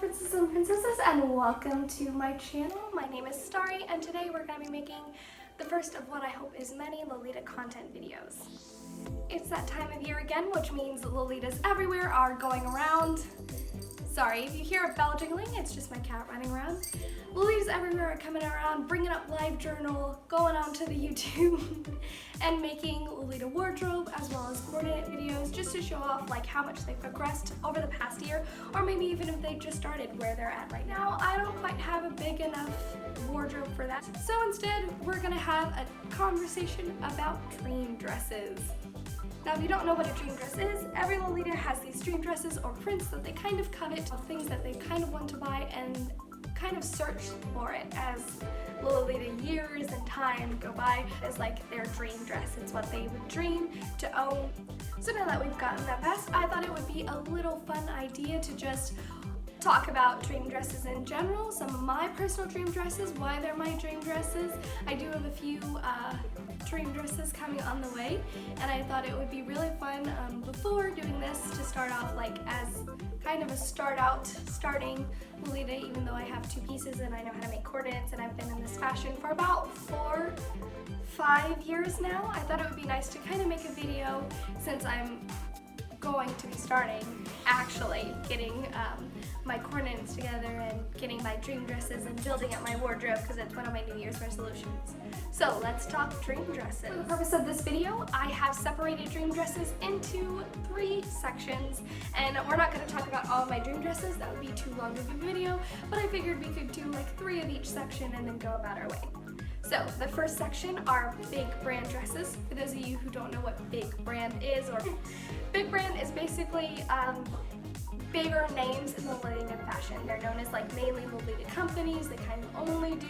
princesses and princesses, and welcome to my channel. My name is Starry, and today we're going to be making the first of what I hope is many Lolita content videos. It's that time of year again, which means Lolitas everywhere are going around. Sorry, if you hear a bell jingling, it's just my cat running around. Lolitas everywhere are coming around, bringing up LiveJournal, going on to the YouTube, and making Lolita wardrobe as well as coordinate videos just to show off like how much they've progressed over the past year, or maybe even if they just started where they're at right now. I don't quite have a big enough wardrobe for that, so instead we're gonna have a conversation about dream dresses. Now, if you don't know what a dream dress is, every Lolita has these dream dresses or prints that they kind of covet, of things that they kind of want to buy and kind of search for it as Lolita years and time go by as like their dream dress. It's what they would dream to own. So now that we've gotten that past, I thought it would be a little fun idea to just talk about dream dresses in general, some of my personal dream dresses, why they're my dream dresses. I do have a few dream dresses coming on the way, and I thought it would be really fun before doing this to start off like as kind of a starting Lolita, even though I have two pieces and I know how to make coordinates and I've been in this fashion for about 4-5 years now. I thought it would be nice to kind of make a video since I'm going to be starting actually getting my coordinates together and getting my dream dresses and building up my wardrobe because it's one of my New Year's resolutions. So let's talk dream dresses. For the purpose of this video, I have separated dream dresses into 3 sections, and we're not going to talk about all of my dream dresses, that would be too long of a video, but I figured we could do like 3 of each section and then go about our way. So the first section are big brand dresses. For those of you who don't know what big brand is, or big brand is basically bigger names in the Lolita fashion. They're known as like mainly Lolita companies. They kind of only do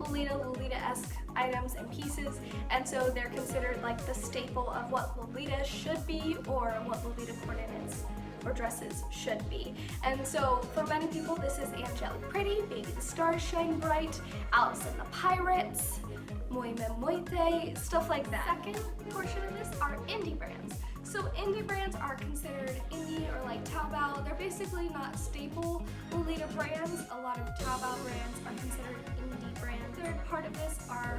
Lolita-esque items and pieces, and so they're considered like the staple of what Lolita should be or what Lolita coordinates or dresses should be. And so for many people this is Angelic Pretty, Baby the Stars Shine Bright, Alice and the Pirates, Muy Me Muite, stuff like that. Second portion of this are indie brands. So indie brands are considered indie or like Taobao. They're basically not staple Lolita brands. A lot of Taobao brands are considered indie brands. Third part of this are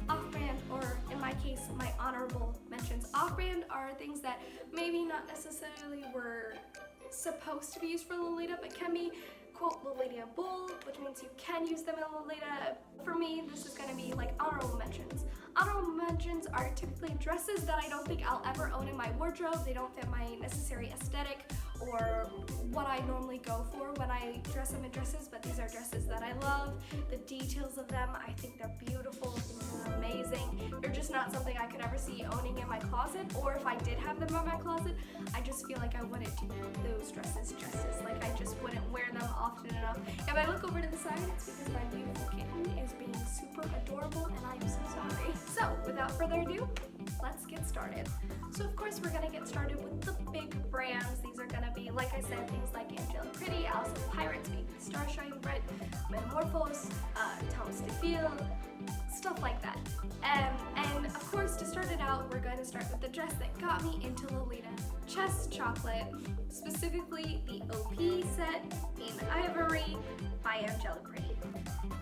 off-brand, or in my case, my honorable mentions. Off-brand are things that maybe not necessarily were supposed to be used for Lolita, but can be quote Lolita-able, which means you can use them in Lolita. For me, this is going to be like honorable mentions. Honorable mentions are typically dresses that I don't think I'll ever own in my wardrobe. They don't fit my necessary aesthetic or what I normally go for when I dress up in dresses, but these are dresses that I love. The details of them, I think they're beautiful, I think they're amazing. They're just not something I could ever see owning in my closet, or if I did have them in my closet, I just feel like I wouldn't do those dresses justice. Like I just wouldn't wear them often enough. If I look over to the side, it's because my beautiful kitten is being super adorable and I'm so sorry. So without further ado, let's get started. So of course we're gonna get started with the big brands. These are gonna be, like I said, things like Angelic Pretty, Alice and the Pirates, Baby the Stars Shine Bright, Metamorphose, Thomas DeFille, stuff like that. And of course, to start it out, we're going to start with the dress that got me into Lolita. Chest Chocolate, specifically the OP set in Ivory by Angelic Pretty.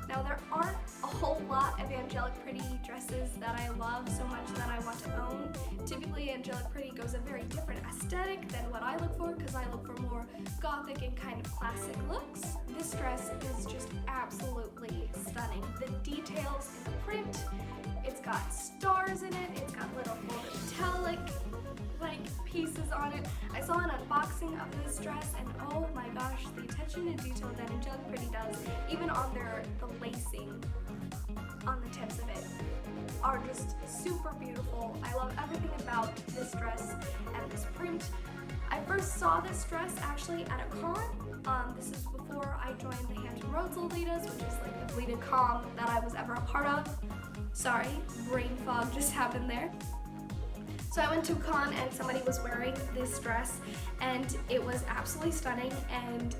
Now there aren't a whole lot of Angelic Pretty dresses that I love so much that I want to own. Typically Angelic Pretty goes a very different aesthetic than what I look for, because I look for more gothic and kind of classic looks. This dress is just absolutely stunning. The details in the print, it's got stars in it, it's got little gold metallic like pieces on it. I saw an unboxing of this dress and oh my gosh, the attention to detail that Angelic Pretty does, even on the lacing on the tips of it, are just super beautiful. I love everything about this dress and this print. I first saw this dress actually at a con. This is before I joined the Hampton Roads Lolitas, which is like the Lolita con that I was ever a part of. Sorry, brain fog just happened there. So I went to a con and somebody was wearing this dress and it was absolutely stunning, and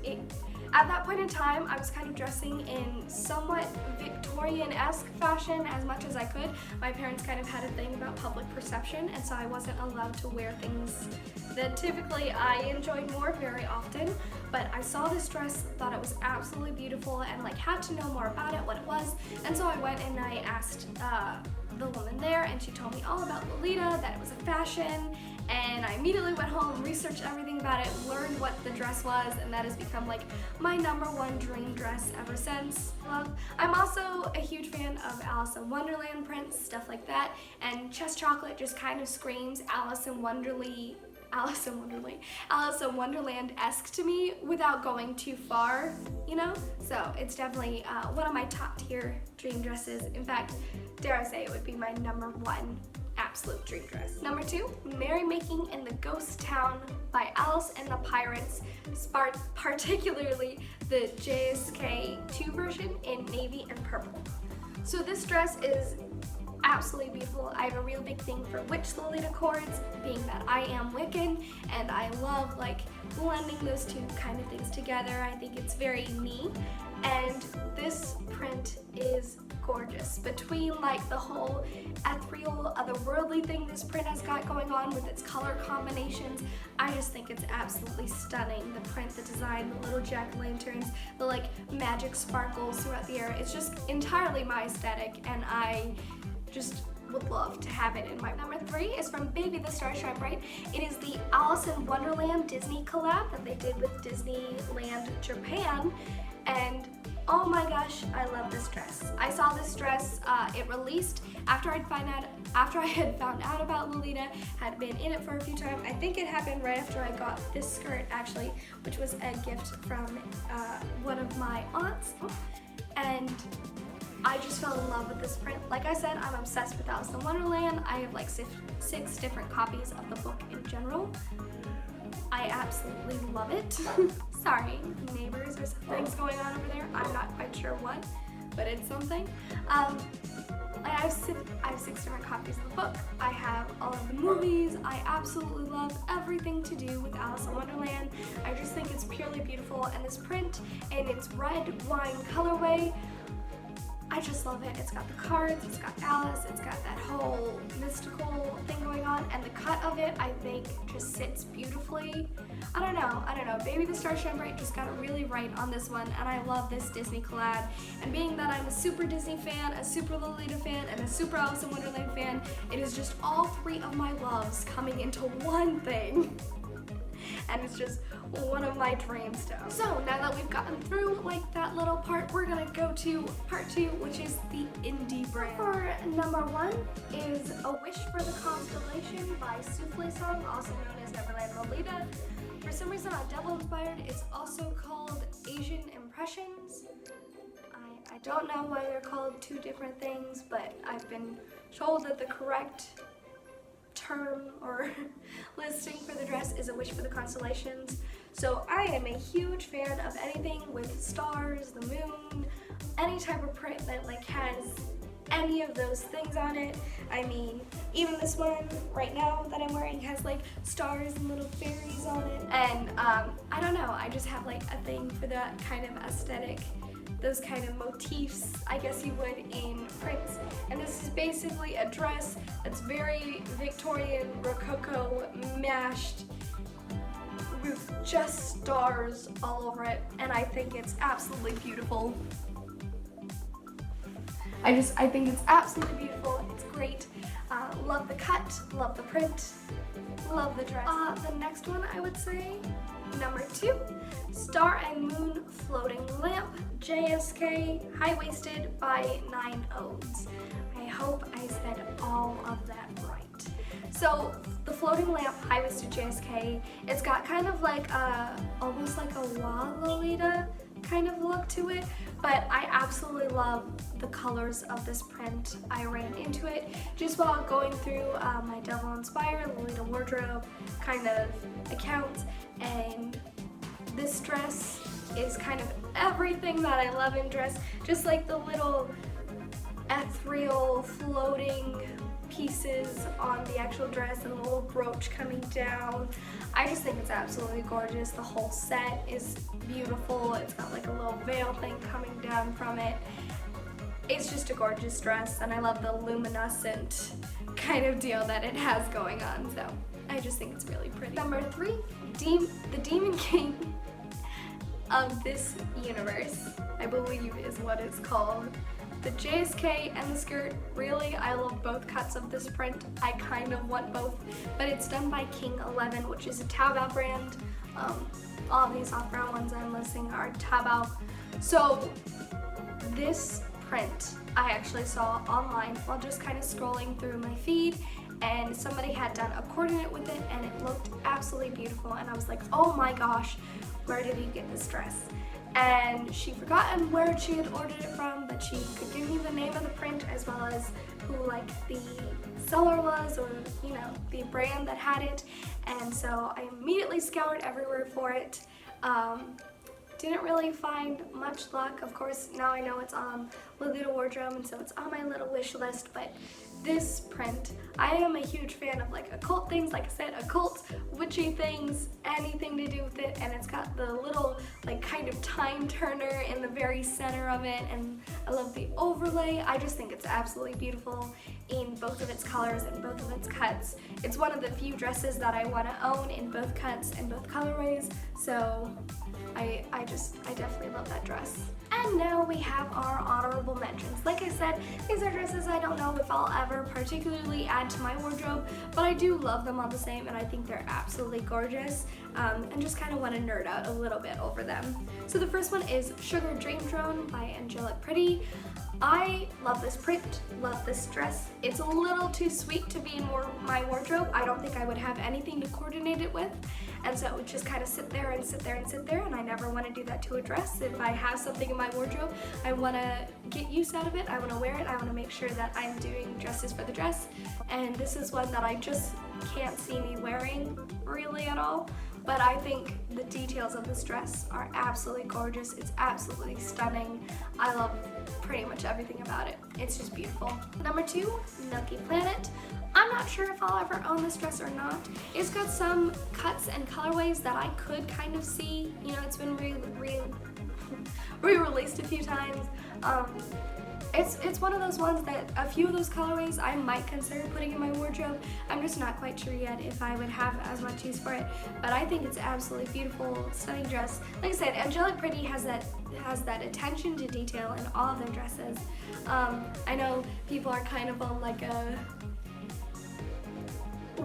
At that point in time, I was kind of dressing in somewhat Victorian-esque fashion as much as I could. My parents kind of had a thing about public perception, and so I wasn't allowed to wear things that typically I enjoyed more very often. But I saw this dress, thought it was absolutely beautiful, and like had to know more about it, what it was. And so I went and I asked the woman there, and she told me all about Lolita, that it was a fashion. And I immediately went home, researched everything about it, learned what the dress was, and that has become like my #1 dream dress ever since. I'm also a huge fan of Alice in Wonderland prints, stuff like that, and Chess Chocolate just kind of screams Alice in Wonderland-esque to me without going too far, you know? So it's definitely one of my top tier dream dresses. In fact, dare I say it would be my #1 absolute dream dress. #2, Merrymaking in the Ghost Town by Alice and the Pirates, particularly the JSK 2 version in navy and purple. So this dress is absolutely beautiful. I have a real big thing for witch Lolita cords, being that I am Wiccan, and I love like blending those two kind of things together. I think it's very me, and this print is gorgeous. Between like the whole ethereal, otherworldly thing this print has got going on with its color combinations, I just think it's absolutely stunning. The print, the design, the little jack-o'-lanterns, the like magic sparkles throughout the air. It's just entirely my aesthetic, and I just would love to have it in my #3 is from Baby the Star Shine Bright. It is the Alice in Wonderland Disney collab that they did with Disneyland Japan, and oh my gosh, I love this dress. I saw this dress, it released after I had found out about Lolita, had been in it for a few times. I think it happened right after I got this skirt actually, which was a gift from one of my aunts, and I just fell in love with this print. Like I said, I'm obsessed with Alice in Wonderland. I have like 6 different copies of the book in general. I absolutely love it. Sorry, neighbors, or something's going on over there. I'm not quite sure what, but it's something. I have 6 different copies of the book. I have all of the movies. I absolutely love everything to do with Alice in Wonderland. I just think it's purely beautiful, and this print in its red wine colorway, I just love it. It's got the cards, it's got Alice, it's got that whole mystical thing going on, and the cut of it, I think, just sits beautifully. I don't know. Baby the Star Shine Bright just got it really right on this one, and I love this Disney collab. And being that I'm a super Disney fan, a super Lolita fan, and a super Alice in Wonderland fan, it is just all 3 of my loves coming into one thing. And it's just one of my dreams to own. So now that we've gotten through like that little part, we're gonna go to part 2, which is the indie brand. For #1 is A Wish for the Constellation by Souffle Song, also known as Neverland Lolita. For some reason on Devil Inspired, it's also called Asian Impressions. I don't know why they're called 2 different things, but I've been told that the correct term or listing for the dress is A Wish for the Constellations. So I am a huge fan of anything with stars, the moon, any type of print that like has any of those things on it. I mean, even this one right now that I'm wearing has like stars and little fairies on it. And I don't know, I just have like a thing for that kind of aesthetic, those kind of motifs, I guess you would, in prints. And this is basically a dress that's very Victorian, Rococo, mashed, with just stars all over it, and I think it's absolutely beautiful. I think it's absolutely beautiful. It's great. Love the cut, love the print, love the dress. The next one I would say, #2, Star and Moon Floating Lamp, JSK, high-waisted by 9 Odes. I hope I said all of that right. So the floating lamp, high-waisted JSK, it's got kind of like almost like a wah Lolita kind of look to it, but I absolutely love the colors of this print. I ran into it just while going through my Devil Inspired Lolita wardrobe kind of accounts, and this dress is kind of everything that I love in dress, just like the little ethereal floating pieces on the actual dress and a little brooch coming down. I just think it's absolutely gorgeous. The whole set is beautiful. It's got like a little veil thing coming down from it. It's just a gorgeous dress, and I love the luminescent kind of deal that it has going on, so I just think it's really pretty. Number 3, the Demon King of this universe, I believe is what it's called. The JSK and the skirt, really, I love both cuts of this print. I kind of want both, but it's done by King 11, which is a Taobao brand. All of these off-brown ones I'm listing are Taobao. So this print I actually saw online while just kind of scrolling through my feed, and somebody had done a coordinate with it and it looked absolutely beautiful, and I was like, oh my gosh, where did you get this dress? And she forgotten where she had ordered it from, but she could give me the name of the print as well as who like the seller was, or you know, the brand that had it. And so I immediately scoured everywhere for it. Didn't really find much luck. Of course, now I know it's on Lolita wardrobe, and so it's on my little wish list, but this print, I am a huge fan of like occult things, like I said, occult, witchy things, anything to do with it, and it's got the little like kind of time turner in the very center of it, and I love the overlay. I just think it's absolutely beautiful in both of its colors and both of its cuts. It's one of the few dresses that I want to own in both cuts and both colorways, so I definitely love that dress. And now we have our honorable mentions. Like I said, these are dresses I don't know if I'll ever particularly add to my wardrobe, but I do love them all the same, and I think they're absolutely gorgeous, and just kind of want to nerd out a little bit over them. So the first one is Sugar Dream Drone by Angelic Pretty. I love this print, love this dress. It's a little too sweet to be in my wardrobe. I don't think I would have anything to coordinate it with, and so it would just kind of sit there and sit there and sit there, and I never want to do that to a dress. If I have something in my wardrobe, I want to get use out of it, I want to wear it, I want to make sure that I'm doing dresses for the dress, and this is one that I just can't see me wearing really at all. But I think the details of this dress are absolutely gorgeous. It's absolutely stunning. I love pretty much everything about it. It's just beautiful. Number 2, Milky Planet. I'm not sure if I'll ever own this dress or not. It's got some cuts and colorways that I could kind of see. You know, it's been re-released a few times. It's one of those ones that a few of those colorways I might consider putting in my wardrobe. I'm just not quite sure yet if I would have as much use for it, but I think it's absolutely beautiful, stunning dress. Like I said, Angelic Pretty has that attention to detail in all of their dresses. I know people are kind of on like a,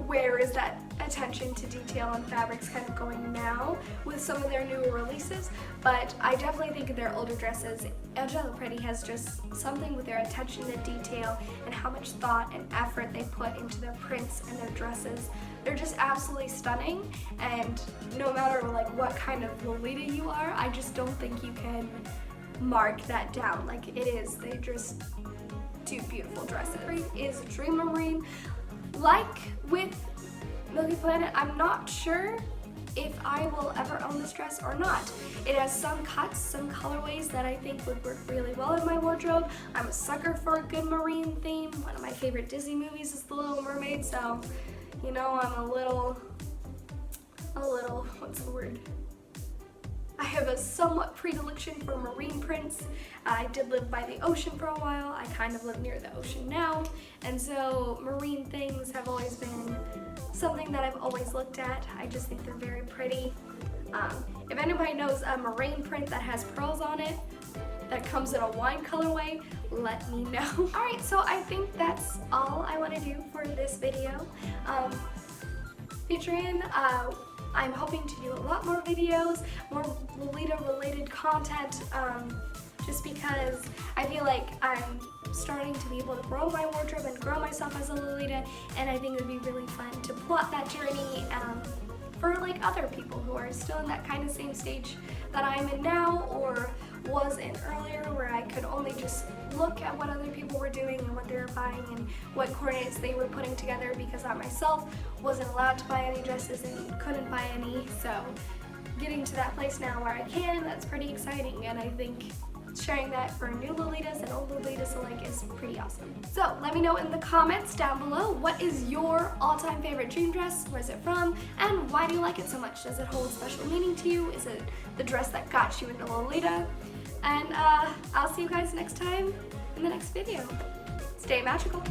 where is that attention to detail and fabrics kind of going now with some of their newer releases, but I definitely think of their older dresses. Angelic Pretty has just something with their attention to detail and how much thought and effort they put into their prints and their dresses. They're just absolutely stunning, and no matter like what kind of Lolita you are, I just don't think you can mark that down like it is. They just do beautiful dresses. Is Dream Marine. Like with Milky Planet, I'm not sure if I will ever own this dress or not. It has some cuts, some colorways that I think would work really well in my wardrobe. I'm a sucker for a good marine theme. One of my favorite Disney movies is The Little Mermaid, so you know I'm a little, what's the word? I have a somewhat predilection for marine prints. I did live by the ocean for a while. I kind of live near the ocean now, and so marine things have always been something that I've always looked at. I just think they're very pretty. If anybody knows a marine print that has pearls on it, that comes in a wine colorway, let me know. Alright, so I think that's all I want to do for this video. Featuring, I'm hoping to do a lot more videos, more Lolita related content, just because I feel like I'm starting to be able to grow my wardrobe and grow myself as a Lolita, and I think it would be really fun to plot that journey for like other people who are still in that kind of same stage that I'm in now or was in earlier, where I could only just look at what other people were doing and what they were buying and what coordinates they were putting together, because I myself wasn't allowed to buy any dresses and couldn't buy any. So getting to that place now where I can, that's pretty exciting, and I think sharing that for new Lolitas and old Lolitas alike is pretty awesome. So let me know in the comments down below, what is your all-time favorite dream dress? Where's it from? And why do you like it so much? Does it hold special meaning to you? Is it the dress that got you into Lolita? And I'll see you guys next time in the next video. Stay magical.